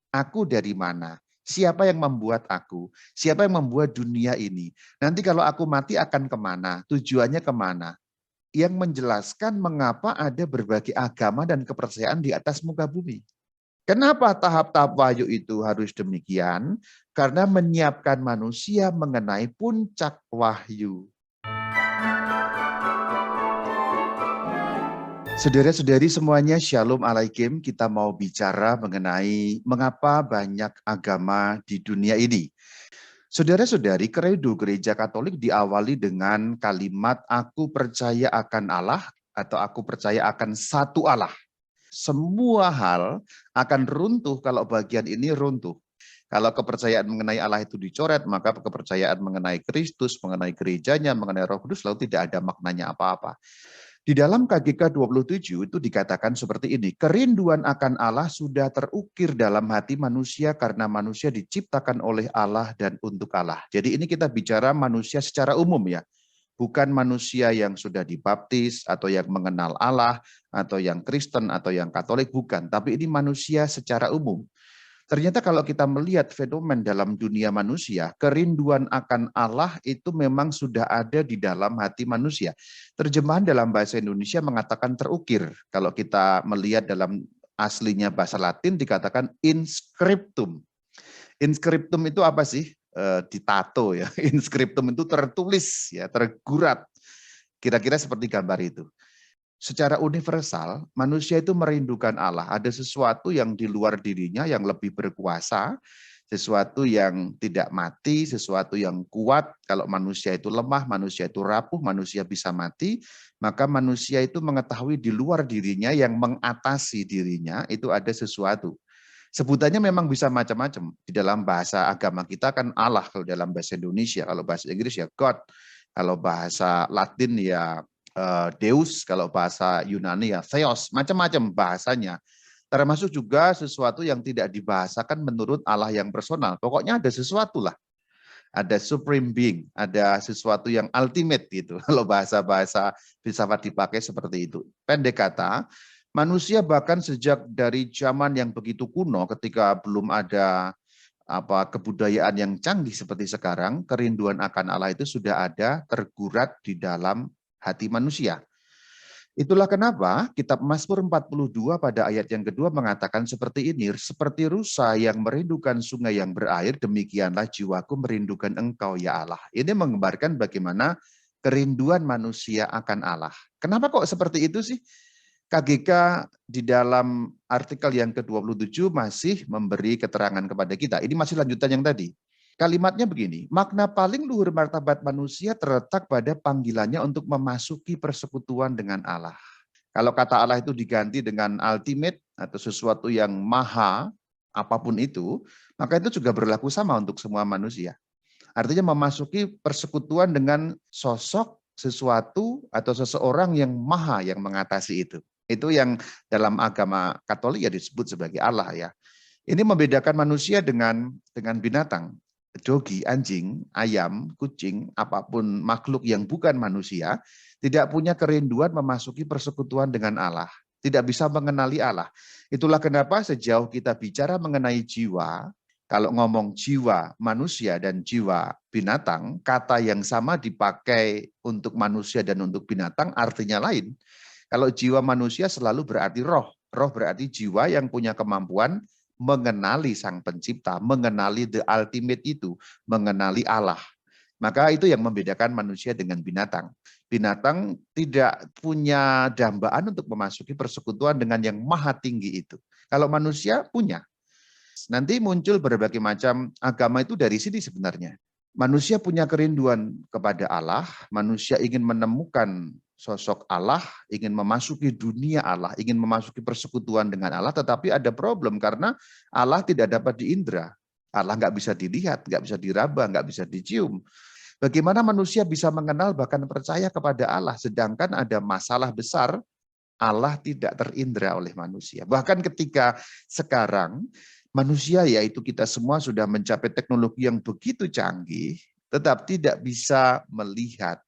Aku dari mana? Siapa yang membuat aku? Siapa yang membuat dunia ini? Nanti kalau aku mati akan kemana? Tujuannya kemana? Yang menjelaskan mengapa ada berbagai agama dan kepercayaan di atas muka bumi. Kenapa tahap-tahap wahyu itu harus demikian? Karena menyiapkan manusia mengenai puncak wahyu. Saudara-saudari semuanya, Shalom Alaikum. Kita mau bicara mengenai mengapa banyak agama di dunia ini. Saudara-saudari, kredo Gereja Katolik diawali dengan kalimat "Aku percaya akan Allah" atau "Aku percaya akan satu Allah". Semua hal akan runtuh kalau bagian ini runtuh. Kalau kepercayaan mengenai Allah itu dicoret, maka kepercayaan mengenai Kristus, mengenai gerejanya, mengenai Roh Kudus lalu tidak ada maknanya apa-apa. Di dalam KGK 27 itu dikatakan seperti ini, kerinduan akan Allah sudah terukir dalam hati manusia karena manusia diciptakan oleh Allah dan untuk Allah. Jadi ini kita bicara manusia secara umum ya, bukan manusia yang sudah dibaptis atau yang mengenal Allah atau yang Kristen atau yang Katolik, bukan. Tapi ini manusia secara umum. Ternyata kalau kita melihat fenomen dalam dunia manusia, kerinduan akan Allah itu memang sudah ada di dalam hati manusia. Terjemahan dalam bahasa Indonesia mengatakan terukir. Kalau kita melihat dalam aslinya bahasa Latin dikatakan inscriptum. Inscriptum itu apa sih? Ditato ya. Inscriptum itu tertulis ya, tergurat. Kira-kira seperti gambar itu. Secara universal, manusia itu merindukan Allah. Ada sesuatu yang di luar dirinya yang lebih berkuasa, sesuatu yang tidak mati, sesuatu yang kuat. Kalau manusia itu lemah, manusia itu rapuh, manusia bisa mati, maka manusia itu mengetahui di luar dirinya yang mengatasi dirinya, itu ada sesuatu. Sebutannya memang bisa macam-macam. Di dalam bahasa agama kita kan Allah, kalau dalam bahasa Indonesia, kalau bahasa Inggris ya God, kalau bahasa Latin ya Deus, kalau bahasa Yunani ya Theos, macam-macam bahasanya. Termasuk juga sesuatu yang tidak dibahasakan menurut Allah yang personal. Pokoknya ada sesuatu lah. Ada supreme being, ada sesuatu yang ultimate gitu. Kalau bahasa-bahasa filsafat dipakai seperti itu. Pendek kata, manusia bahkan sejak dari zaman yang begitu kuno ketika belum ada kebudayaan yang canggih seperti sekarang, kerinduan akan Allah itu sudah ada tergurat di dalam hati manusia. Itulah kenapa kitab Mazmur 42 pada ayat yang kedua mengatakan seperti ini, seperti rusa yang merindukan sungai yang berair, demikianlah jiwaku merindukan Engkau ya Allah. Ini menggambarkan bagaimana kerinduan manusia akan Allah. Kenapa kok seperti itu sih? KGK di dalam artikel yang ke-27 masih memberi keterangan kepada kita. Ini masih lanjutan yang tadi. Kalimatnya begini, makna paling luhur martabat manusia terletak pada panggilannya untuk memasuki persekutuan dengan Allah. Kalau kata Allah itu diganti dengan ultimate atau sesuatu yang maha, apapun itu, maka itu juga berlaku sama untuk semua manusia. Artinya memasuki persekutuan dengan sosok sesuatu atau seseorang yang maha yang mengatasi itu. Itu yang dalam agama Katolik ya disebut sebagai Allah ya. Ini membedakan manusia dengan binatang. Dogi, anjing, ayam, kucing, apapun makhluk yang bukan manusia, tidak punya kerinduan memasuki persekutuan dengan Allah. Tidak bisa mengenali Allah. Itulah kenapa sejauh kita bicara mengenai jiwa, kalau ngomong jiwa manusia dan jiwa binatang, kata yang sama dipakai untuk manusia dan untuk binatang artinya lain. Kalau jiwa manusia selalu berarti roh. Roh berarti jiwa yang punya kemampuan mengenali Sang Pencipta, mengenali the ultimate itu, mengenali Allah. Maka itu yang membedakan manusia dengan binatang. Binatang tidak punya dambaan untuk memasuki persekutuan dengan yang maha tinggi itu. Kalau manusia punya. Nanti muncul berbagai macam agama itu dari sini sebenarnya. Manusia punya kerinduan kepada Allah, manusia ingin menemukan sosok Allah, ingin memasuki dunia Allah, ingin memasuki persekutuan dengan Allah, tetapi ada problem karena Allah tidak dapat diindra. Allah nggak bisa dilihat, nggak bisa diraba, nggak bisa dicium. Bagaimana manusia bisa mengenal bahkan percaya kepada Allah, sedangkan ada masalah besar, Allah tidak terindra oleh manusia. Bahkan ketika sekarang manusia yaitu kita semua sudah mencapai teknologi yang begitu canggih, tetap tidak bisa melihat,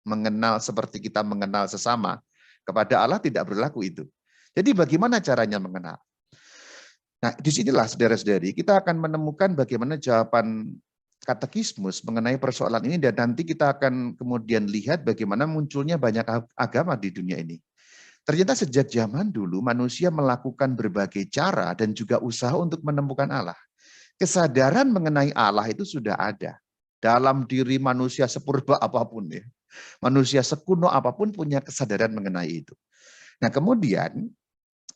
mengenal seperti kita mengenal sesama. Kepada Allah tidak berlaku itu. Jadi bagaimana caranya mengenal? Nah, disinilah saudara-saudari, kita akan menemukan bagaimana jawaban katekismus mengenai persoalan ini, dan nanti kita akan kemudian lihat bagaimana munculnya banyak agama di dunia ini. Ternyata sejak zaman dulu manusia melakukan berbagai cara dan juga usaha untuk menemukan Allah. Kesadaran mengenai Allah itu sudah ada dalam diri manusia sepurba apapun ya. Manusia sekuno apapun punya kesadaran mengenai itu. Nah, kemudian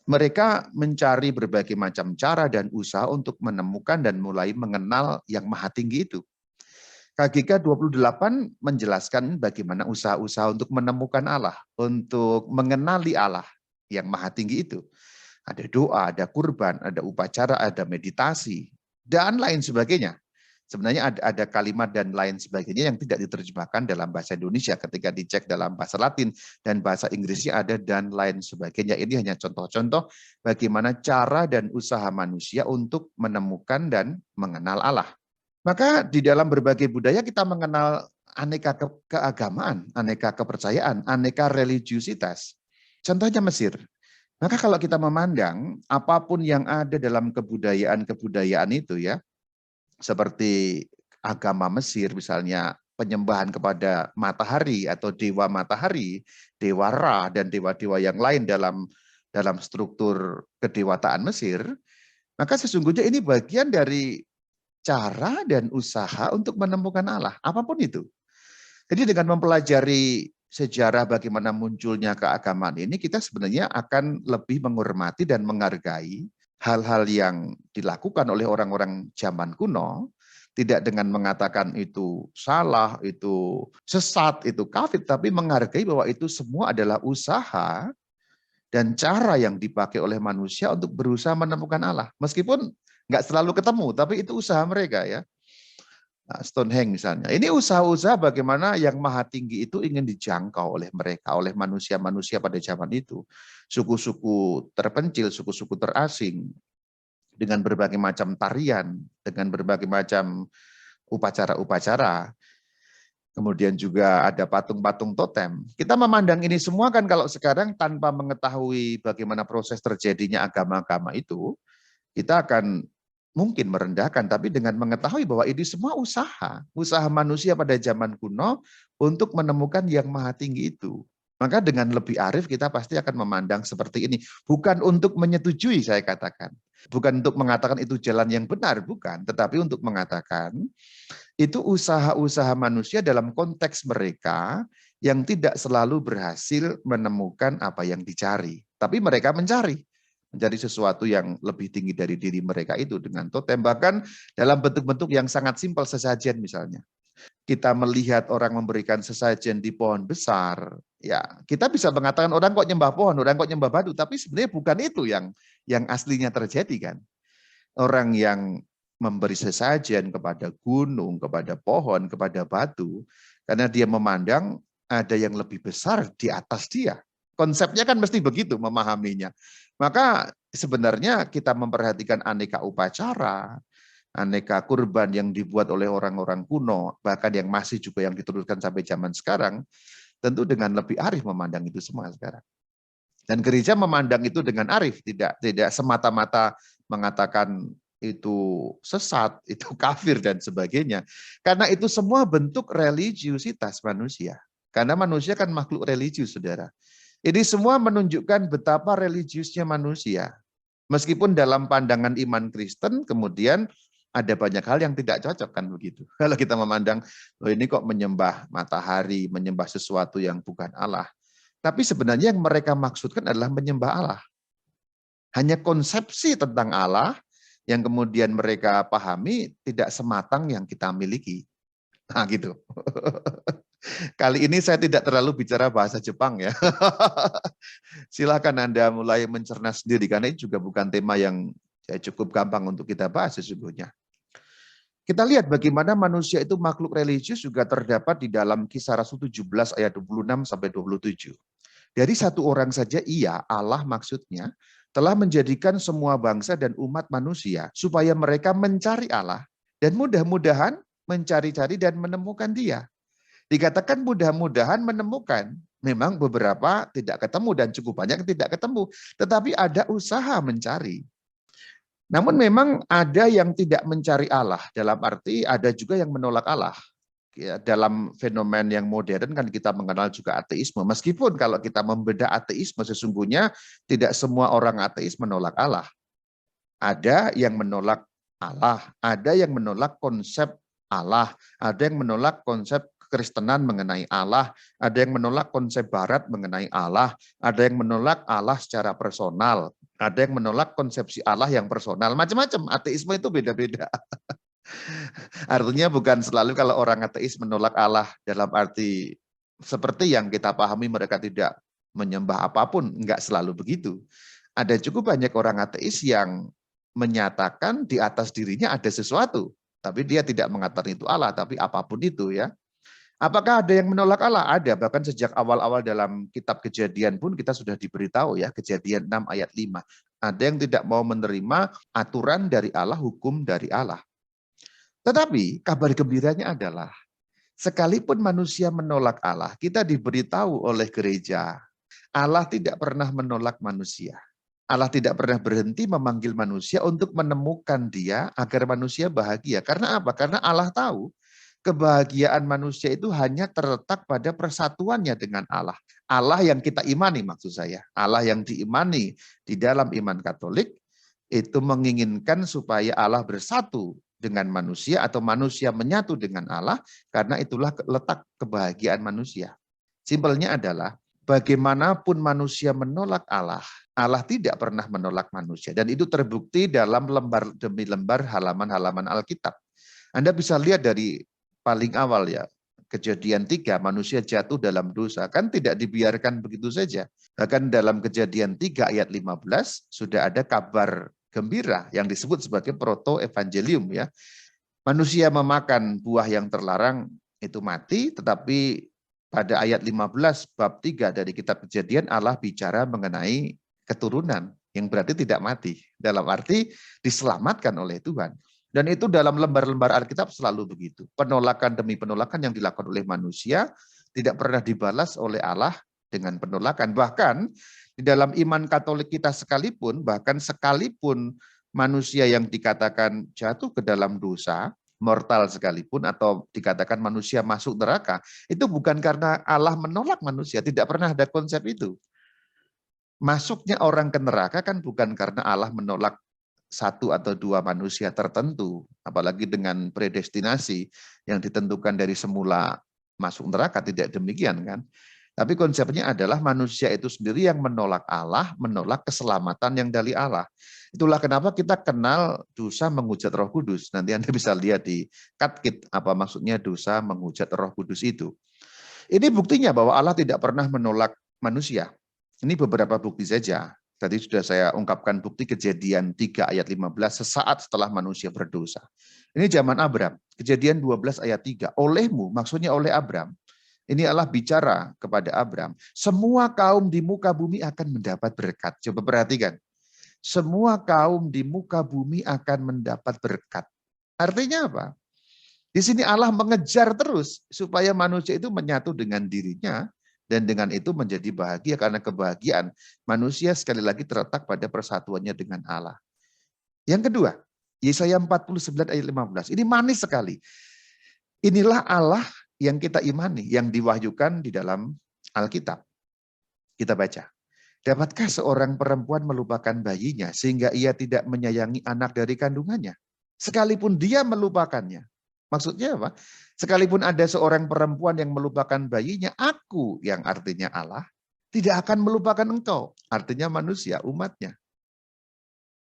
mereka mencari berbagai macam cara dan usaha untuk menemukan dan mulai mengenal yang maha tinggi itu. KGK 28 menjelaskan bagaimana usaha-usaha untuk menemukan Allah, untuk mengenali Allah yang maha tinggi itu. Ada doa, ada kurban, ada upacara, ada meditasi, dan lain sebagainya. Sebenarnya ada kalimat dan lain sebagainya yang tidak diterjemahkan dalam bahasa Indonesia. Ketika dicek dalam bahasa Latin dan bahasa Inggrisnya ada dan lain sebagainya. Ini hanya contoh-contoh bagaimana cara dan usaha manusia untuk menemukan dan mengenal Allah. Maka di dalam berbagai budaya kita mengenal aneka keagamaan, aneka kepercayaan, aneka religiusitas. Contohnya Mesir. Maka kalau kita memandang apapun yang ada dalam kebudayaan-kebudayaan itu ya, seperti agama Mesir misalnya penyembahan kepada matahari atau dewa matahari, dewa Ra dan dewa-dewa yang lain dalam struktur kedewataan Mesir, maka sesungguhnya ini bagian dari cara dan usaha untuk menemukan Allah, apapun itu. Jadi dengan mempelajari sejarah bagaimana munculnya keagamaan ini, kita sebenarnya akan lebih menghormati dan menghargai hal-hal yang dilakukan oleh orang-orang zaman kuno, tidak dengan mengatakan itu salah, itu sesat, itu kafir, tapi menghargai bahwa itu semua adalah usaha dan cara yang dipakai oleh manusia untuk berusaha menemukan Allah. Meskipun nggak selalu ketemu, tapi itu usaha mereka ya. Nah, Stonehenge misalnya. Ini usaha-usaha bagaimana yang maha tinggi itu ingin dijangkau oleh mereka, oleh manusia-manusia pada zaman itu. Suku-suku terpencil, suku-suku terasing, dengan berbagai macam tarian, dengan berbagai macam upacara-upacara. Kemudian juga ada patung-patung totem. Kita memandang ini semua kan kalau sekarang tanpa mengetahui bagaimana proses terjadinya agama-agama itu, kita akan mungkin merendahkan, tapi dengan mengetahui bahwa ini semua usaha manusia pada zaman kuno untuk menemukan yang maha tinggi itu. Maka dengan lebih arif kita pasti akan memandang seperti ini. Bukan untuk menyetujui saya katakan. Bukan untuk mengatakan itu jalan yang benar, bukan. Tetapi untuk mengatakan itu usaha-usaha manusia dalam konteks mereka yang tidak selalu berhasil menemukan apa yang dicari. Tapi mereka mencari sesuatu yang lebih tinggi dari diri mereka itu dengan totem. Bahkan dalam bentuk-bentuk yang sangat simpel, sesajen misalnya. Kita melihat orang memberikan sesajen di pohon besar, ya kita bisa mengatakan orang kok nyembah pohon, orang kok nyembah batu, tapi sebenarnya bukan itu yang aslinya terjadi kan. Orang yang memberi sesajen kepada gunung, kepada pohon, kepada batu, karena dia memandang ada yang lebih besar di atas dia. Konsepnya kan mesti begitu memahaminya. Maka sebenarnya kita memperhatikan aneka upacara, aneka kurban yang dibuat oleh orang-orang kuno, bahkan yang masih juga yang diteruskan sampai zaman sekarang, tentu dengan lebih arif memandang itu semua sekarang. Dan gereja memandang itu dengan arif, tidak semata-mata mengatakan itu sesat, itu kafir dan sebagainya. Karena itu semua bentuk religiusitas manusia. Karena manusia kan makhluk religius, saudara. Ini semua menunjukkan betapa religiusnya manusia. Meskipun dalam pandangan iman Kristen, kemudian ada banyak hal yang tidak cocok kan begitu. Kalau kita memandang, oh ini kok menyembah matahari, menyembah sesuatu yang bukan Allah. Tapi sebenarnya yang mereka maksudkan adalah menyembah Allah. Hanya konsepsi tentang Allah yang kemudian mereka pahami tidak sematang yang kita miliki. Nah gitu. Kali ini saya tidak terlalu bicara bahasa Jepang ya. Silakan Anda mulai mencerna sendiri, karena ini juga bukan tema yang cukup gampang untuk kita bahas sesungguhnya. Kita lihat bagaimana manusia itu makhluk religius juga terdapat di dalam Kisah Rasul 17 ayat 26 sampai 27. Dari satu orang saja ia, Allah maksudnya, telah menjadikan semua bangsa dan umat manusia supaya mereka mencari Allah dan mudah-mudahan mencari-cari dan menemukan Dia. Dikatakan mudah-mudahan menemukan. Memang beberapa tidak ketemu dan cukup banyak tidak ketemu. Tetapi ada usaha mencari. Namun memang ada yang tidak mencari Allah, dalam arti ada juga yang menolak Allah. Ya, dalam fenomen yang modern kan kita mengenal juga ateisme. Meskipun kalau kita membedah ateisme sesungguhnya tidak semua orang ateis menolak Allah. Ada yang menolak Allah, ada yang menolak konsep Allah, ada yang menolak konsep kekristenan mengenai Allah, ada yang menolak konsep barat mengenai Allah, ada yang menolak Allah secara personal, ada yang menolak konsepsi Allah yang personal, macam-macam. Ateisme itu beda-beda. Artinya bukan selalu kalau orang ateis menolak Allah dalam arti seperti yang kita pahami mereka tidak menyembah apapun, enggak selalu begitu. Ada cukup banyak orang ateis yang menyatakan di atas dirinya ada sesuatu, tapi dia tidak mengatakan itu Allah, tapi apapun itu ya. Apakah ada yang menolak Allah? Ada, bahkan sejak awal-awal dalam kitab Kejadian pun kita sudah diberitahu ya, Kejadian 6 ayat 5. Ada yang tidak mau menerima aturan dari Allah, hukum dari Allah. Tetapi kabar gembiranya adalah sekalipun manusia menolak Allah, kita diberitahu oleh gereja, Allah tidak pernah menolak manusia. Allah tidak pernah berhenti memanggil manusia untuk menemukan dia agar manusia bahagia. Karena apa? Karena Allah tahu kebahagiaan manusia itu hanya terletak pada persatuannya dengan Allah. Allah yang kita imani maksud saya. Allah yang diimani di dalam iman Katolik itu menginginkan supaya Allah bersatu dengan manusia atau manusia menyatu dengan Allah, karena itulah letak kebahagiaan manusia. Simpelnya adalah bagaimanapun manusia menolak Allah, Allah tidak pernah menolak manusia. Dan itu terbukti dalam lembar demi lembar halaman-halaman Alkitab. Anda bisa lihat dari paling awal ya, Kejadian 3, manusia jatuh dalam dosa. Kan tidak dibiarkan begitu saja. Bahkan dalam Kejadian 3 ayat 15 sudah ada kabar gembira yang disebut sebagai proto-evangelium ya. Manusia memakan buah yang terlarang itu mati, tetapi pada ayat 15 bab 3 dari kitab Kejadian Allah bicara mengenai keturunan yang berarti tidak mati. Dalam arti diselamatkan oleh Tuhan. Dan itu dalam lembar-lembar Alkitab selalu begitu. Penolakan demi penolakan yang dilakukan oleh manusia tidak pernah dibalas oleh Allah dengan penolakan. Bahkan di dalam iman Katolik kita sekalipun, bahkan sekalipun manusia yang dikatakan jatuh ke dalam dosa, mortal sekalipun, atau dikatakan manusia masuk neraka, itu bukan karena Allah menolak manusia, tidak pernah ada konsep itu. Masuknya orang ke neraka kan bukan karena Allah menolak satu atau dua manusia tertentu, apalagi dengan predestinasi yang ditentukan dari semula masuk neraka, tidak demikian kan. Tapi konsepnya adalah manusia itu sendiri yang menolak Allah, menolak keselamatan yang dari Allah. Itulah kenapa kita kenal dosa menghujat Roh Kudus. Nanti Anda bisa lihat di Katkit apa maksudnya dosa menghujat Roh Kudus itu. Ini buktinya bahwa Allah tidak pernah menolak manusia. Ini beberapa bukti saja. Tadi sudah saya ungkapkan bukti Kejadian 3 ayat 15 sesaat setelah manusia berdosa. Ini zaman Abram. Kejadian 12 ayat 3. Olehmu, maksudnya oleh Abram. Ini Allah bicara kepada Abram. Semua kaum di muka bumi akan mendapat berkat. Coba perhatikan. Semua kaum di muka bumi akan mendapat berkat. Artinya apa? Di sini Allah mengejar terus supaya manusia itu menyatu dengan dirinya. Dan dengan itu menjadi bahagia, karena kebahagiaan manusia sekali lagi terletak pada persatuannya dengan Allah. Yang kedua, Yesaya 49 ayat 15. Ini manis sekali. Inilah Allah yang kita imani, yang diwahyukan di dalam Alkitab. Kita baca. Dapatkah seorang perempuan melupakan bayinya sehingga ia tidak menyayangi anak dari kandungannya? Sekalipun dia melupakannya. Maksudnya apa? Sekalipun ada seorang perempuan yang melupakan bayinya, aku yang artinya Allah, tidak akan melupakan engkau. Artinya manusia, umatnya.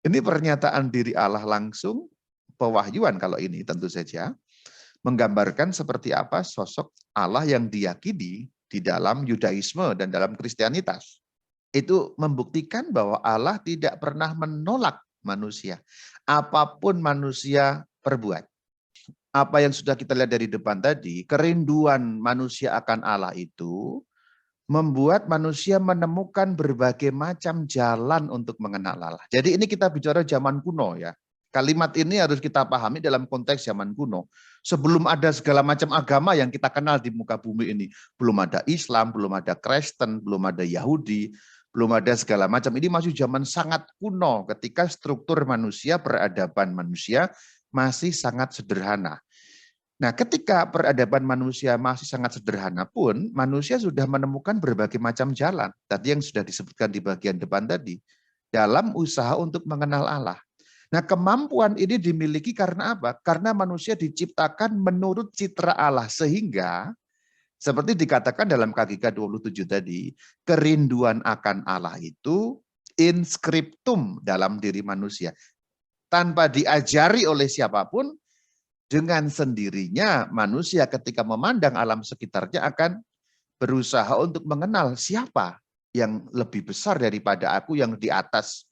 Ini pernyataan diri Allah langsung, pewahyuan kalau ini tentu saja, menggambarkan seperti apa sosok Allah yang diyakini di dalam Yudaisme dan dalam Kristianitas. Itu membuktikan bahwa Allah tidak pernah menolak manusia. Apapun manusia perbuat. Apa yang sudah kita lihat dari depan tadi, kerinduan manusia akan Allah itu membuat manusia menemukan berbagai macam jalan untuk mengenal Allah. Jadi ini kita bicara zaman kuno ya. Kalimat ini harus kita pahami dalam konteks zaman kuno. Sebelum ada segala macam agama yang kita kenal di muka bumi ini. Belum ada Islam, belum ada Kristen, belum ada Yahudi, belum ada segala macam. Ini masih zaman sangat kuno ketika struktur manusia, peradaban manusia masih sangat sederhana. Nah, ketika peradaban manusia masih sangat sederhana pun, manusia sudah menemukan berbagai macam jalan. Tadi yang sudah disebutkan di bagian depan tadi, dalam usaha untuk mengenal Allah. Nah, kemampuan ini dimiliki karena apa? Karena manusia diciptakan menurut citra Allah, sehingga seperti dikatakan dalam KGK 27 tadi, kerinduan akan Allah itu inskriptum dalam diri manusia. Tanpa diajari oleh siapapun, dengan sendirinya manusia ketika memandang alam sekitarnya akan berusaha untuk mengenal siapa yang lebih besar daripada aku, yang di atas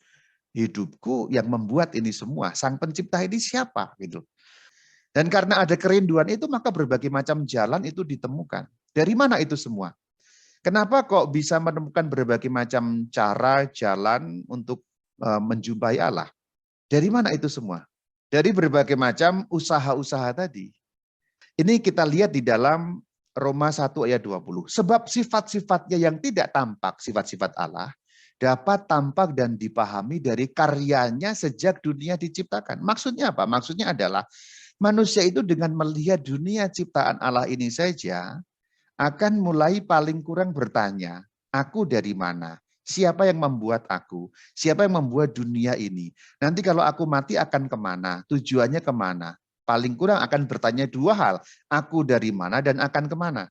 hidupku, yang membuat ini semua. Sang pencipta ini siapa gitu. Dan karena ada kerinduan itu, maka berbagai macam jalan itu ditemukan. Dari mana itu semua? Kenapa kok bisa menemukan berbagai macam cara, jalan untuk menjumpai Allah? Dari mana itu semua? Dari berbagai macam usaha-usaha tadi. Ini kita lihat di dalam Roma 1 ayat 20. Sebab sifat-sifatnya yang tidak tampak, sifat-sifat Allah, dapat tampak dan dipahami dari karyanya sejak dunia diciptakan. Maksudnya apa? Maksudnya adalah manusia itu dengan melihat dunia ciptaan Allah ini saja akan mulai paling kurang bertanya, aku dari mana? Siapa yang membuat aku? Siapa yang membuat dunia ini? Nanti kalau aku mati akan kemana? Tujuannya kemana? Paling kurang akan bertanya dua hal, aku dari mana dan akan kemana?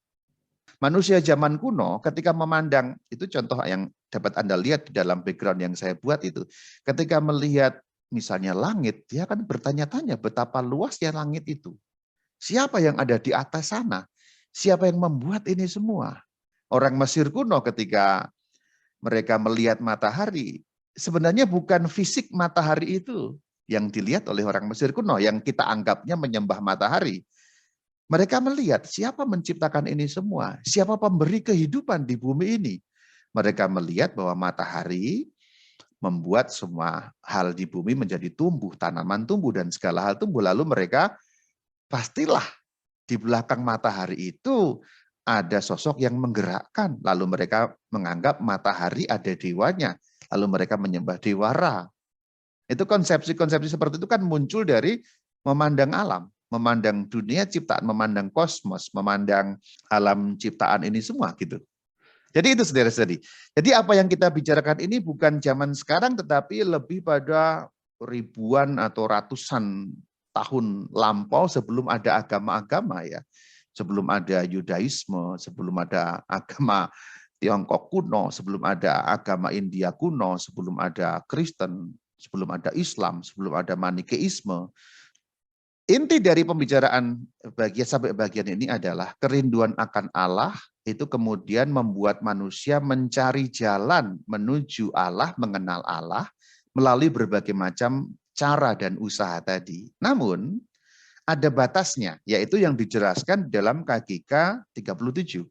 Manusia zaman kuno ketika memandang, itu contoh yang dapat Anda lihat di dalam background yang saya buat itu. Ketika melihat misalnya langit, dia akan bertanya-tanya betapa luasnya langit itu. Siapa yang ada di atas sana? Siapa yang membuat ini semua? Orang Mesir kuno ketika mereka melihat matahari, sebenarnya bukan fisik matahari itu yang dilihat oleh orang Mesir kuno, yang kita anggapnya menyembah matahari. Mereka melihat siapa menciptakan ini semua, siapa pemberi kehidupan di bumi ini. Mereka melihat bahwa matahari membuat semua hal di bumi menjadi tumbuh, tanaman tumbuh, dan segala hal tumbuh. Lalu mereka pastilah di belakang matahari itu ada sosok yang menggerakkan. Lalu mereka menganggap matahari ada dewanya. Lalu mereka menyembah dewa Ra. Itu konsepsi-konsepsi seperti itu kan muncul dari memandang alam, memandang dunia ciptaan, memandang kosmos, memandang alam ciptaan ini semua gitu. Jadi itu saudara-saudari. Jadi apa yang kita bicarakan ini bukan zaman sekarang, tetapi lebih pada ribuan atau ratusan tahun lampau sebelum ada agama-agama ya. Sebelum ada Yudaisme, sebelum ada agama Tiongkok kuno, sebelum ada agama India kuno, sebelum ada Kristen, sebelum ada Islam, sebelum ada Manikeisme. Inti dari pembicaraan sampai bagian ini adalah kerinduan akan Allah itu kemudian membuat manusia mencari jalan menuju Allah, mengenal Allah melalui berbagai macam cara dan usaha tadi. Namun ada batasnya, yaitu yang dijelaskan dalam KGK 37.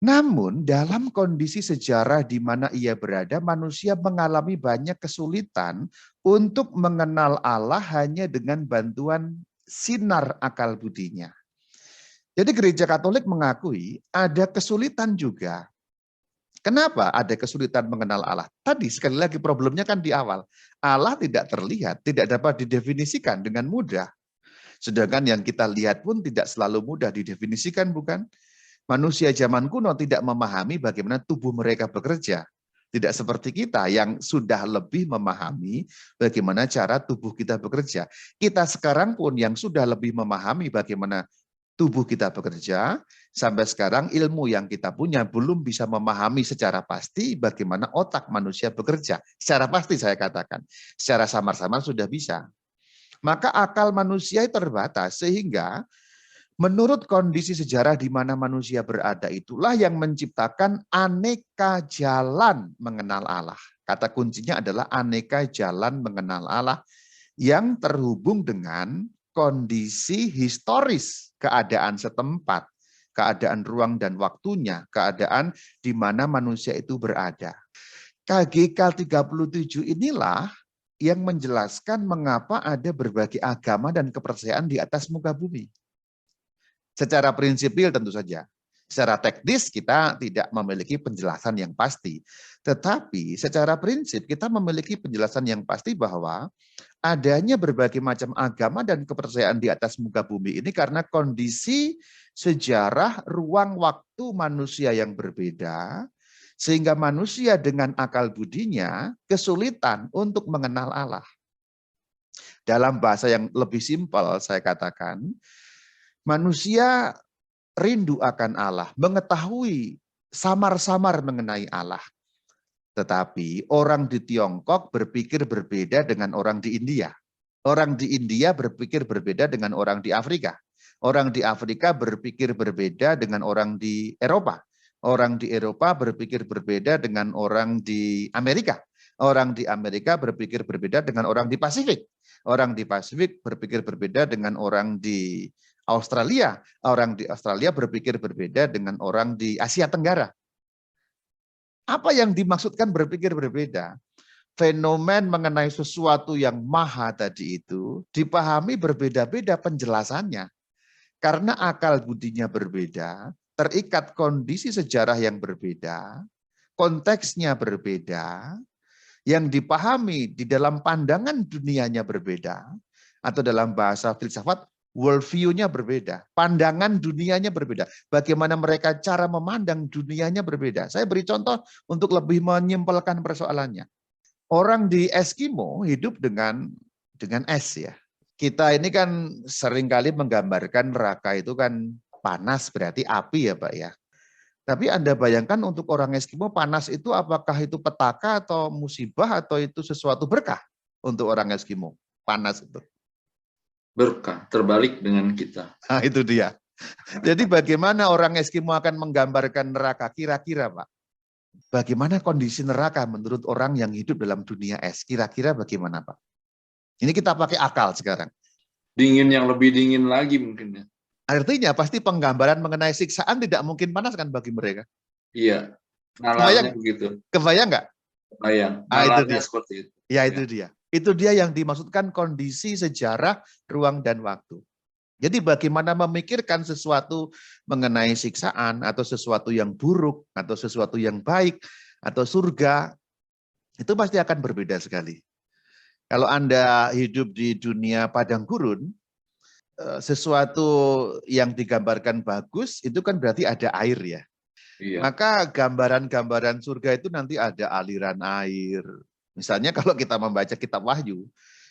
Namun dalam kondisi sejarah di mana ia berada, manusia mengalami banyak kesulitan untuk mengenal Allah hanya dengan bantuan sinar akal budinya. Jadi gereja Katolik mengakui ada kesulitan juga. Kenapa ada kesulitan mengenal Allah? Tadi sekali lagi problemnya kan di awal. Allah tidak terlihat, tidak dapat didefinisikan dengan mudah. Sedangkan yang kita lihat pun tidak selalu mudah didefinisikan, bukan? Manusia zaman kuno tidak memahami bagaimana tubuh mereka bekerja. Tidak seperti kita yang sudah lebih memahami bagaimana cara tubuh kita bekerja. Kita sekarang pun yang sudah lebih memahami bagaimana tubuh kita bekerja, sampai sekarang ilmu yang kita punya belum bisa memahami secara pasti bagaimana otak manusia bekerja. Secara pasti saya katakan, secara samar-samar sudah bisa. Maka akal manusia terbatas sehingga menurut kondisi sejarah di mana manusia berada itulah yang menciptakan aneka jalan mengenal Allah. Kata kuncinya adalah aneka jalan mengenal Allah yang terhubung dengan kondisi historis keadaan setempat, keadaan ruang dan waktunya, keadaan di mana manusia itu berada. KGK 37 inilah yang menjelaskan mengapa ada berbagai agama dan kepercayaan di atas muka bumi. Secara prinsipil tentu saja. Secara teknis kita tidak memiliki penjelasan yang pasti, tetapi secara prinsip kita memiliki penjelasan yang pasti bahwa adanya berbagai macam agama dan kepercayaan di atas muka bumi ini karena kondisi sejarah ruang waktu manusia yang berbeda, sehingga manusia dengan akal budinya kesulitan untuk mengenal Allah. Dalam bahasa yang lebih simpel saya katakan, manusia rindu akan Allah, mengetahui samar-samar mengenai Allah. Tetapi orang di Tiongkok berpikir berbeda dengan orang di India. Orang di India berpikir berbeda dengan orang di Afrika. Orang di Afrika berpikir berbeda dengan orang di Eropa. Orang di Eropa berpikir berbeda dengan orang di Amerika. Orang di Amerika berpikir berbeda dengan orang di Pasifik. Orang di Pasifik berpikir berbeda dengan orang di Australia. Orang di Australia berpikir berbeda dengan orang di Asia Tenggara. Apa yang dimaksudkan berpikir berbeda? Fenomen mengenai sesuatu yang maha tadi itu dipahami berbeda-beda penjelasannya. Karena akal budinya berbeda, terikat kondisi sejarah yang berbeda, konteksnya berbeda, yang dipahami di dalam pandangan dunianya berbeda, atau dalam bahasa filsafat, worldview-nya berbeda, pandangan dunianya berbeda, bagaimana mereka cara memandang dunianya berbeda. Saya beri contoh untuk lebih menyimpulkan persoalannya. Orang di Eskimo hidup dengan es ya. Kita ini kan seringkali menggambarkan neraka itu kan panas berarti api ya Pak ya. Tapi Anda bayangkan untuk orang Eskimo panas itu apakah itu petaka atau musibah atau itu sesuatu berkah untuk orang Eskimo? Panas itu. Berkah, terbalik dengan kita. Nah, itu dia. Jadi bagaimana orang Eskimo akan menggambarkan neraka kira-kira Pak? Bagaimana kondisi neraka menurut orang yang hidup dalam dunia es? Kira-kira bagaimana Pak? Ini kita pakai akal sekarang. Dingin yang lebih dingin lagi mungkin ya. Artinya pasti penggambaran mengenai siksaan tidak mungkin panas kan bagi mereka? Iya, nalarnya begitu. Kebayang nggak? Kebayang, nalarnya seperti itu. Ya itu dia. Itu dia yang dimaksudkan kondisi sejarah, ruang, dan waktu. Jadi bagaimana memikirkan sesuatu mengenai siksaan, atau sesuatu yang buruk, atau sesuatu yang baik, atau surga, itu pasti akan berbeda sekali. Kalau Anda hidup di dunia padang gurun, sesuatu yang digambarkan bagus, itu kan berarti ada air ya. Iya. Maka gambaran-gambaran surga itu nanti ada aliran air. Misalnya kalau kita membaca kitab Wahyu,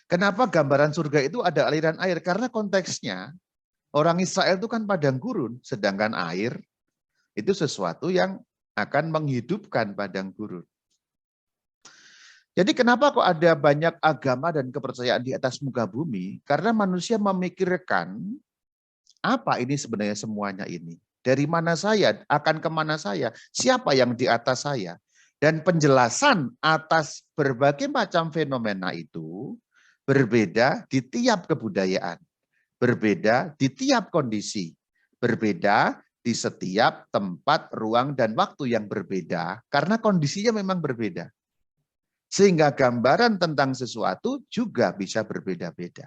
kenapa gambaran surga itu ada aliran air? Karena konteksnya orang Israel itu kan padang gurun, sedangkan air itu sesuatu yang akan menghidupkan padang gurun. Jadi kenapa kok ada banyak agama dan kepercayaan di atas muka bumi? Karena manusia memikirkan apa ini sebenarnya semuanya ini. Dari mana saya, akan kemana saya, siapa yang di atas saya. Dan penjelasan atas berbagai macam fenomena itu berbeda di tiap kebudayaan, berbeda di tiap kondisi, berbeda di setiap tempat, ruang, dan waktu yang berbeda, karena kondisinya memang berbeda. Sehingga gambaran tentang sesuatu juga bisa berbeda-beda.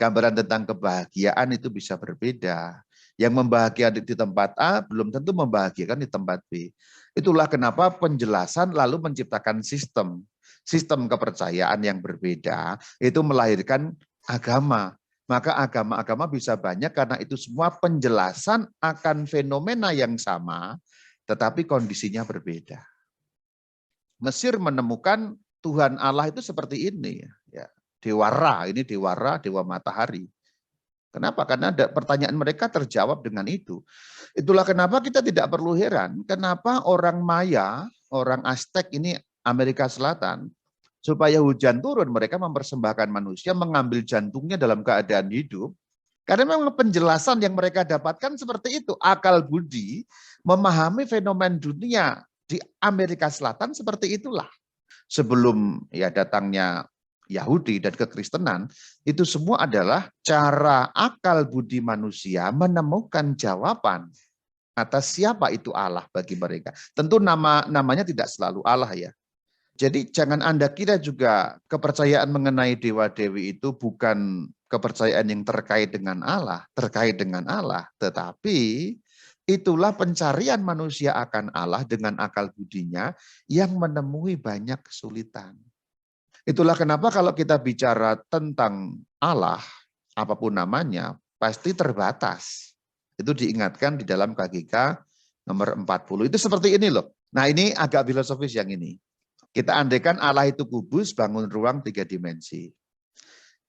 Gambaran tentang kebahagiaan itu bisa berbeda. Yang membahagiakan di tempat A belum tentu membahagiakan di tempat B. Itulah kenapa penjelasan lalu menciptakan sistem kepercayaan yang berbeda, itu melahirkan agama. Maka agama-agama bisa banyak karena itu semua penjelasan akan fenomena yang sama, tetapi kondisinya berbeda. Mesir menemukan Tuhan Allah itu seperti ini, ya. Dewa Ra, ini Dewa Ra, Dewa Matahari. Kenapa? Karena pertanyaan mereka terjawab dengan itu. Itulah kenapa kita tidak perlu heran, kenapa orang Maya, orang Aztec ini Amerika Selatan, supaya hujan turun, mereka mempersembahkan manusia, mengambil jantungnya dalam keadaan hidup. Karena memang penjelasan yang mereka dapatkan seperti itu. Akal budi memahami fenomen dunia di Amerika Selatan seperti itulah. Sebelum ya datangnya Yahudi dan kekristenan, itu semua adalah cara akal budi manusia menemukan jawaban atas siapa itu Allah bagi mereka. Tentu namanya tidak selalu Allah ya. Jadi jangan Anda kira juga kepercayaan mengenai dewa-dewi itu bukan kepercayaan yang terkait dengan Allah, tetapi Itulah pencarian manusia akan Allah dengan akal budinya yang menemui banyak kesulitan. Itulah kenapa kalau kita bicara tentang Allah, apapun namanya, pasti terbatas. Itu diingatkan di dalam KGK nomor 40. Itu seperti ini loh. Nah ini agak filosofis yang ini. Kita andaikan Allah itu kubus, bangun ruang 3 dimensi.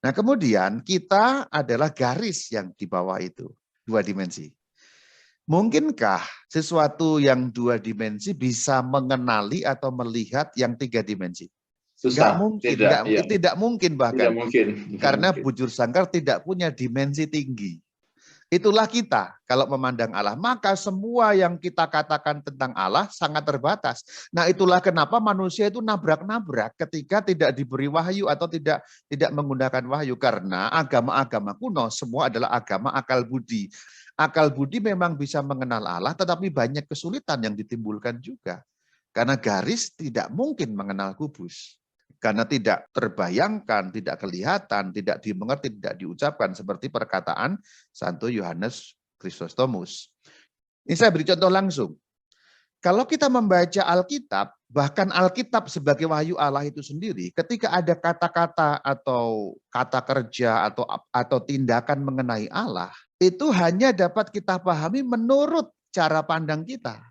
Nah kemudian kita adalah garis yang di bawah itu, 2 dimensi. Mungkinkah sesuatu yang 2 dimensi bisa mengenali atau melihat yang 3 dimensi? Susah, tidak mungkin bahkan. Tidak mungkin. Karena bujur sangkar tidak punya dimensi tinggi. Itulah kita kalau memandang Allah. Maka semua yang kita katakan tentang Allah sangat terbatas. Nah itulah kenapa manusia itu nabrak-nabrak ketika tidak diberi wahyu atau tidak menggunakan wahyu. Karena agama-agama kuno semua adalah agama akal budi. Akal budi memang bisa mengenal Allah, tetapi banyak kesulitan yang ditimbulkan juga. Karena garis tidak mungkin mengenal kubus. Karena tidak terbayangkan, tidak kelihatan, tidak dimengerti, tidak diucapkan seperti perkataan Santo Yohanes Chrysostomus. Ini saya beri contoh langsung. Kalau kita membaca Alkitab, bahkan Alkitab sebagai wahyu Allah itu sendiri, ketika ada kata-kata atau kata kerja atau tindakan mengenai Allah, itu hanya dapat kita pahami menurut cara pandang kita.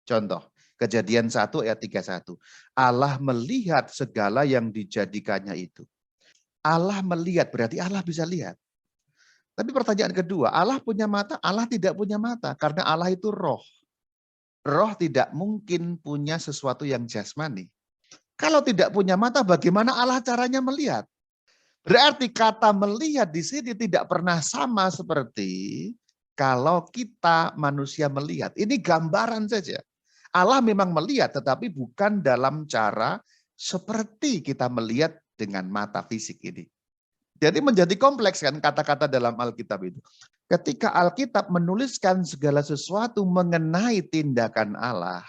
Contoh, Kejadian 1 ayat 31. Allah melihat segala yang dijadikannya itu. Allah melihat, berarti Allah bisa lihat. Tapi pertanyaan kedua, Allah punya mata? Allah tidak punya mata, karena Allah itu roh. Roh tidak mungkin punya sesuatu yang jasmani. Kalau tidak punya mata, bagaimana Allah caranya melihat? Berarti kata melihat di sini tidak pernah sama seperti kalau kita manusia melihat. Ini gambaran saja. Allah memang melihat, tetapi bukan dalam cara seperti kita melihat dengan mata fisik ini. Jadi menjadi kompleks kan kata-kata dalam Alkitab itu. Ketika Alkitab menuliskan segala sesuatu mengenai tindakan Allah,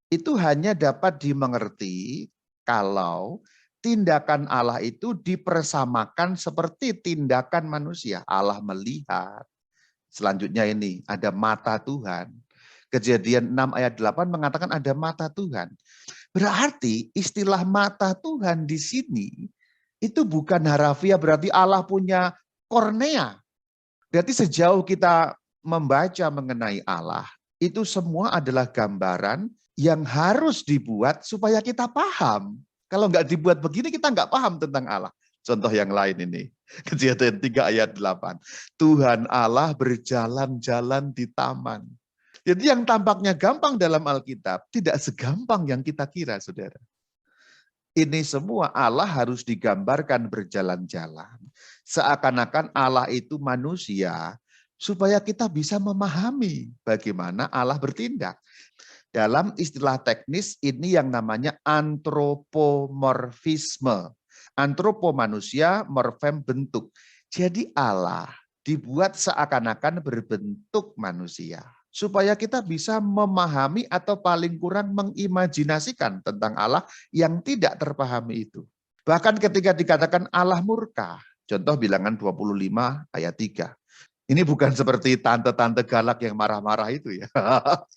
itu hanya dapat dimengerti kalau tindakan Allah itu dipersamakan seperti tindakan manusia. Allah melihat. Selanjutnya ini ada mata Tuhan. Kejadian 6 ayat 8 mengatakan ada mata Tuhan. Berarti istilah mata Tuhan di sini itu bukan harafiah, berarti Allah punya kornea. Berarti sejauh kita membaca mengenai Allah, itu semua adalah gambaran yang harus dibuat supaya kita paham. Kalau nggak dibuat begini, kita nggak paham tentang Allah. Contoh yang lain ini, Kejadian 3 ayat 8. Tuhan Allah berjalan-jalan di taman. Jadi yang tampaknya gampang dalam Alkitab, tidak segampang yang kita kira, saudara. Ini semua Allah harus digambarkan berjalan-jalan. Seakan-akan Allah itu manusia, supaya kita bisa memahami bagaimana Allah bertindak. Dalam istilah teknis, ini yang namanya antropomorfisme. Antropo manusia, morfem bentuk. Jadi Allah dibuat seakan-akan berbentuk manusia. Supaya kita bisa memahami atau paling kurang mengimajinasikan tentang Allah yang tidak terpahami itu. Bahkan ketika dikatakan Allah murka, contoh Bilangan 25 ayat 3. Ini bukan seperti tante-tante galak yang marah-marah itu ya.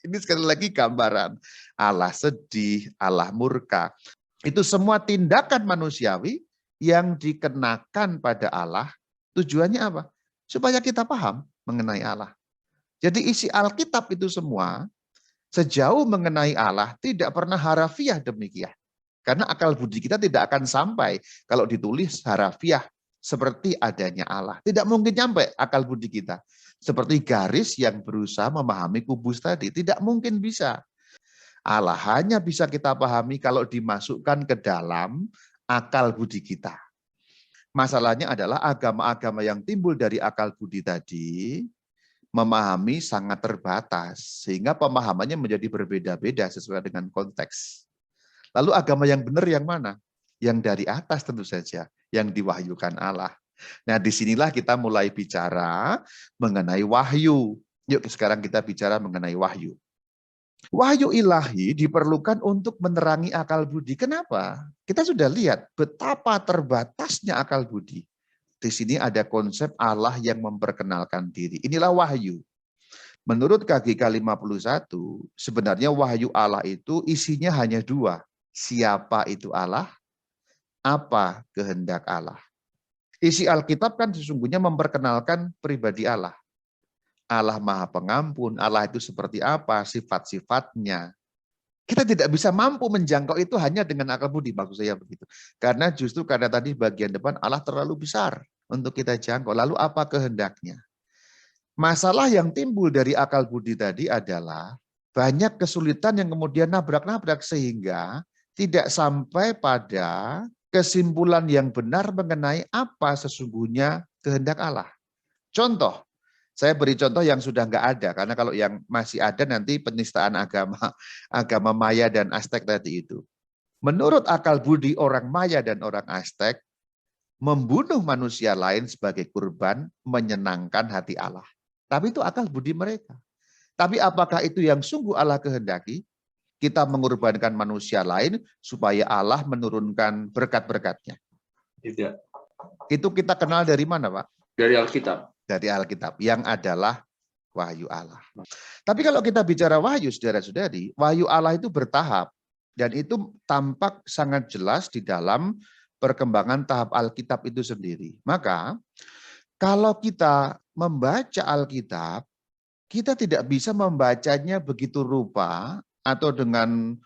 Ini sekali lagi gambaran. Allah sedih, Allah murka. Itu semua tindakan manusiawi yang dikenakan pada Allah. Tujuannya apa? Supaya kita paham mengenai Allah. Jadi isi Alkitab itu semua, sejauh mengenai Allah, tidak pernah harafiah demikian. Karena akal budi kita tidak akan sampai kalau ditulis harafiah seperti adanya Allah. Tidak mungkin sampai akal budi kita. Seperti garis yang berusaha memahami kubus tadi. Tidak mungkin bisa. Allah hanya bisa kita pahami kalau dimasukkan ke dalam akal budi kita. Masalahnya adalah agama-agama yang timbul dari akal budi tadi, memahami sangat terbatas, sehingga pemahamannya menjadi berbeda-beda sesuai dengan konteks. Lalu agama yang benar yang mana? Yang dari atas tentu saja, yang diwahyukan Allah. Nah disinilah kita mulai bicara mengenai wahyu. Yuk sekarang kita bicara mengenai wahyu. Wahyu ilahi diperlukan untuk menerangi akal budi. Kenapa? Kita sudah lihat betapa terbatasnya akal budi. Di sini ada konsep Allah yang memperkenalkan diri. Inilah wahyu. Menurut KGK 51, sebenarnya wahyu Allah itu isinya hanya dua. Siapa itu Allah? Apa kehendak Allah? Isi Alkitab kan sesungguhnya memperkenalkan pribadi Allah. Allah Maha Pengampun, Allah itu seperti apa, sifat-sifatnya. Kita tidak bisa mampu menjangkau itu hanya dengan akal budi, maksud saya begitu. Karena justru karena tadi bagian depan Allah terlalu besar untuk kita jangkau. Lalu apa kehendaknya? Masalah yang timbul dari akal budi tadi adalah banyak kesulitan yang kemudian nabrak-nabrak sehingga tidak sampai pada kesimpulan yang benar mengenai apa sesungguhnya kehendak Allah. Contoh, saya beri contoh yang sudah nggak ada, karena kalau yang masih ada nanti penistaan agama Maya dan Aztek tadi itu. Menurut akal budi orang Maya dan orang Aztek, membunuh manusia lain sebagai kurban menyenangkan hati Allah. Tapi itu akal budi mereka. Tapi apakah itu yang sungguh Allah kehendaki? Kita mengorbankan manusia lain supaya Allah menurunkan berkat-berkatnya. Tidak. Itu kita kenal dari mana, Pak? Dari Alkitab. Dari Alkitab, yang adalah wahyu Allah. Tapi kalau kita bicara wahyu, saudara-saudari, wahyu Allah itu bertahap. Dan itu tampak sangat jelas di dalam perkembangan tahap Alkitab itu sendiri. Maka, kalau kita membaca Alkitab, kita tidak bisa membacanya begitu rupa atau dengan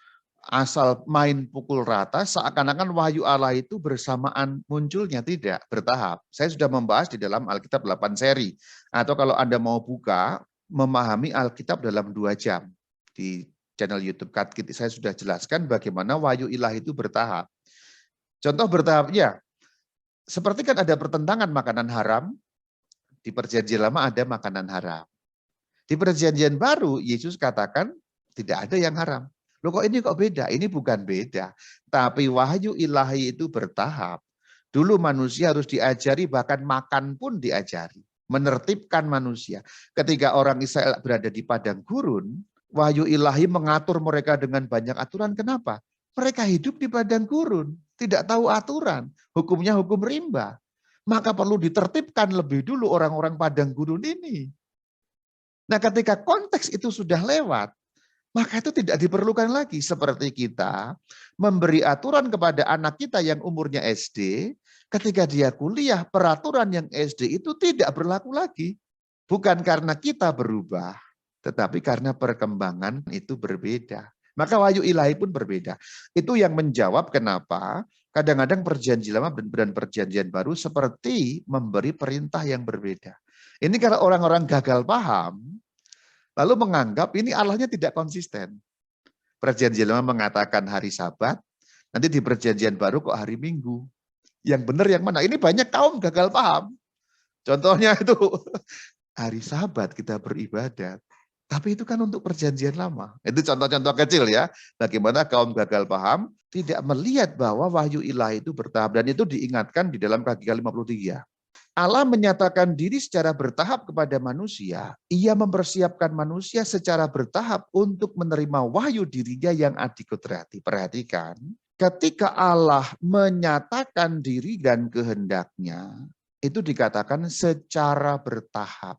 asal main pukul rata seakan-akan wahyu Allah itu bersamaan munculnya, tidak, bertahap. Saya sudah membahas di dalam Alkitab 8 seri. Atau kalau Anda mau buka, memahami Alkitab dalam 2 jam. Di channel YouTube Katkit saya sudah jelaskan bagaimana wahyu ilahi itu bertahap. Contoh bertahapnya, seperti kan ada pertentangan makanan haram, di Perjanjian Lama ada makanan haram. Di Perjanjian Baru, Yesus katakan tidak ada yang haram. Loh kok ini kok beda? Ini bukan beda. Tapi wahyu ilahi itu bertahap. Dulu manusia harus diajari, bahkan makan pun diajari. Menertibkan manusia. Ketika orang Israel berada di padang gurun, wahyu ilahi mengatur mereka dengan banyak aturan. Kenapa? Mereka hidup di padang gurun. Tidak tahu aturan. Hukumnya hukum rimba. Maka perlu ditertibkan lebih dulu orang-orang padang gurun ini. Nah, ketika konteks itu sudah lewat, maka itu tidak diperlukan lagi. Seperti kita memberi aturan kepada anak kita yang umurnya SD, ketika dia kuliah, peraturan yang SD itu tidak berlaku lagi. Bukan karena kita berubah, tetapi karena perkembangan itu berbeda. Maka wahyu ilahi pun berbeda. Itu yang menjawab kenapa kadang-kadang Perjanjian Lama dan Perjanjian Baru seperti memberi perintah yang berbeda. Ini karena orang-orang gagal paham, lalu menganggap ini Allahnya tidak konsisten. Perjanjian Lama mengatakan hari Sabat, nanti di Perjanjian Baru kok hari Minggu. Yang benar yang mana? Ini banyak kaum gagal paham. Contohnya itu, hari Sabat kita beribadat. Tapi itu kan untuk Perjanjian Lama. Itu contoh-contoh kecil ya. Bagaimana kaum gagal paham tidak melihat bahwa wahyu ilahi itu bertahap. Dan itu diingatkan di dalam KGK 53. Allah menyatakan diri secara bertahap kepada manusia. Ia mempersiapkan manusia secara bertahap untuk menerima wahyu dirinya yang adikodrati. Perhatikan, ketika Allah menyatakan diri dan kehendaknya, itu dikatakan secara bertahap.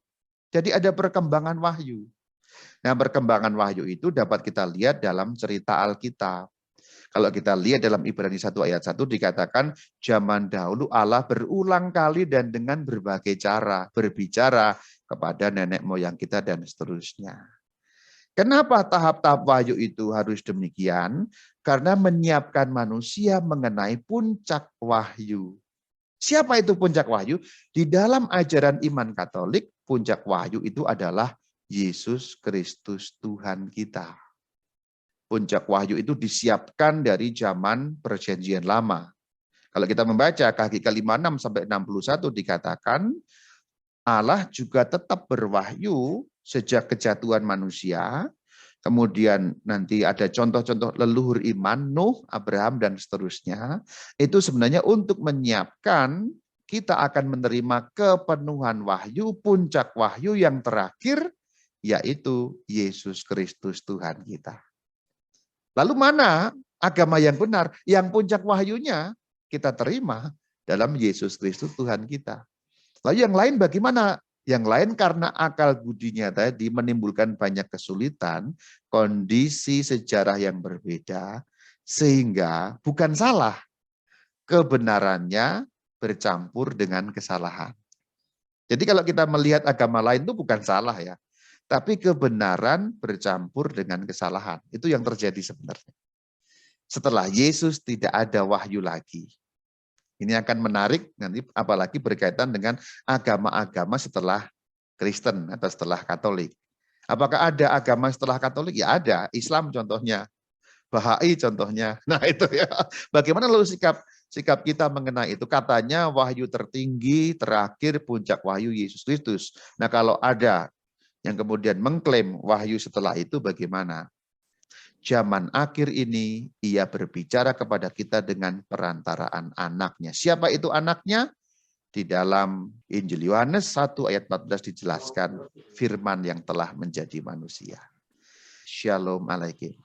Jadi ada perkembangan wahyu. Nah, perkembangan wahyu itu dapat kita lihat dalam cerita Alkitab. Kalau kita lihat dalam Ibrani 1 ayat 1 dikatakan zaman dahulu Allah berulang kali dan dengan berbagai cara berbicara kepada nenek moyang kita dan seterusnya. Kenapa tahap-tahap wahyu itu harus demikian? Karena menyiapkan manusia mengenai puncak wahyu. Siapa itu puncak wahyu? Di dalam ajaran iman Katolik, puncak wahyu itu adalah Yesus Kristus Tuhan kita. Puncak wahyu itu disiapkan dari zaman Perjanjian Lama. Kalau kita membaca KGK 56 sampai 61 dikatakan Allah juga tetap berwahyu sejak kejatuhan manusia. Kemudian nanti ada contoh-contoh leluhur iman, Nuh, Abraham, dan seterusnya. Itu sebenarnya untuk menyiapkan kita akan menerima kepenuhan wahyu, puncak wahyu yang terakhir, yaitu Yesus Kristus Tuhan kita. Lalu mana agama yang benar? Yang puncak wahyunya kita terima dalam Yesus Kristus Tuhan kita. Lalu yang lain bagaimana Yang lain karena akal budinya tadi menimbulkan banyak kesulitan, kondisi sejarah yang berbeda, sehingga bukan salah, kebenarannya bercampur dengan kesalahan. Jadi kalau kita melihat agama lain itu bukan salah ya, tapi kebenaran bercampur dengan kesalahan. Itu yang terjadi sebenarnya. Setelah Yesus tidak ada wahyu lagi. Ini akan menarik nanti apalagi berkaitan dengan agama-agama setelah Kristen atau setelah Katolik. Apakah ada agama setelah Katolik? Ya ada, Islam contohnya, Bahai contohnya. Nah itu ya. Bagaimana lalu sikap kita mengenai itu? Katanya wahyu tertinggi, terakhir, puncak wahyu Yesus Kristus. Nah kalau ada yang kemudian mengklaim wahyu setelah itu bagaimana? Zaman akhir ini ia berbicara kepada kita dengan perantaraan anaknya. Siapa itu anaknya? Di dalam Injil Yohanes 1 ayat 14 dijelaskan firman yang telah menjadi manusia. Shalom alaikum.